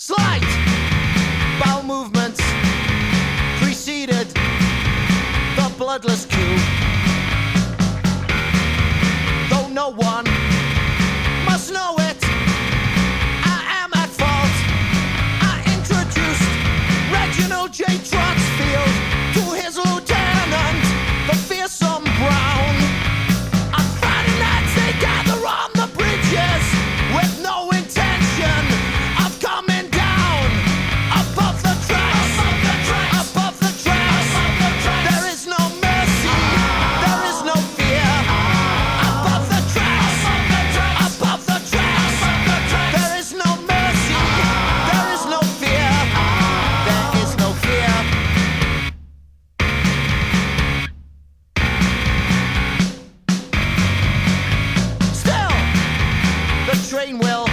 Slight bowel movements preceded the bloodless coup. Though no one must know it, I am at fault. I introduced Reginald J. Truxfield to his lieutenant, the fearsome Brown. On Friday nights they gather on the bridges with no intention of coming down above the tracks. Above the tracks. There is no mercy, there is no fear. Above the tracks. Above the tracks. There is no mercy, there is no fear. There is no fear. Still, the train will